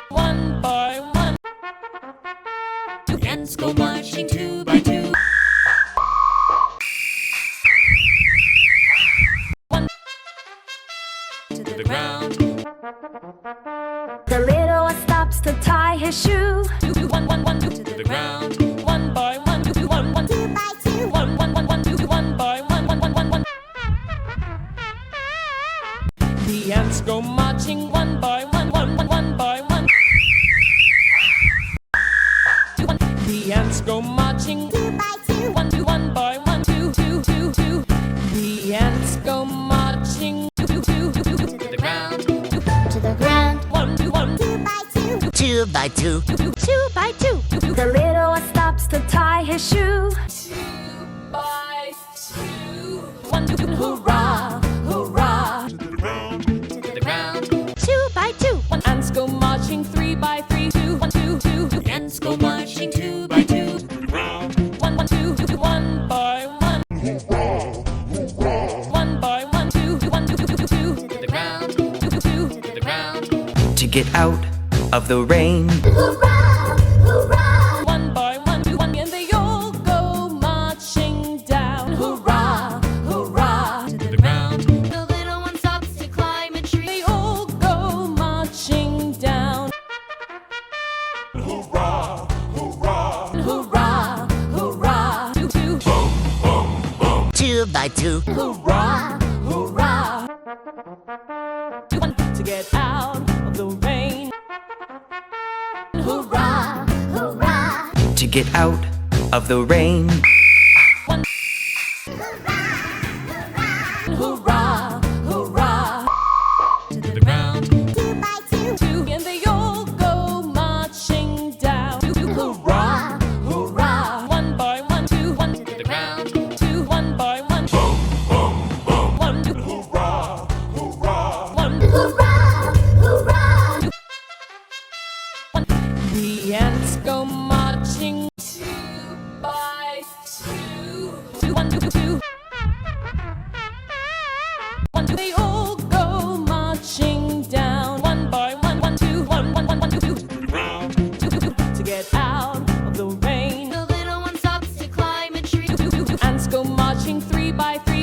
One by one. Two ants go marching two by two. One to the ground. The little one stops to tie his shoe. Two, one, one, one, two to the ground. One by one, two, one, one, two by two. One, one, one, one, two, one by one, one, one, one, one. The ants go marching one by one, one, one, one by one. Two, one. The ants go marching two by two, one, two, one by one, two, two, two, two. The ants go marching two, two, two, two, two to the ground. To the ground. One, two, one, two by two. Two by two. Two by two. The little one stops to tie his shoe. Two by two. One, two, hurrah, hurrah. To the ground. Two by two. One ants go marching three by three. Two, one, two, two. Two ants go marching two by two. To the ground. One, one, two, two, one by one. One by one, two, two, one, two, two, two, two. To the ground. Two, two, two, to the ground. To get out of the rain. Hurrah! Hurrah! One by one, two, one, and they all go marching down. Hurrah, hurrah. To the ground. The little one stops to climb a tree. They all go marching down. Hurrah, hurrah. Hurrah, hurrah. Two, two. Two by two. Hurrah, hurrah. Two, one, to get out of the rain. Hurrah, Hurrah! To get out of the rain. one. Hurrah, hurrah. To the ground. Two by two. Two, and they all go marching down. Two, two, hurrah, hurrah. One by one, two, one to the ground. Two, one by one. One, two, Hurrah, hurrah. one. Hurrah! Hurrah! The ants go marching two by two. Two, one, two, two. One, two, they all go marching down. One by one, one, two, one, one, one, one, two, two. To the ground. Two, two, two, to get out of the rain. The little one stops to climb a tree. Two, two, two, two. Ants go marching three by three.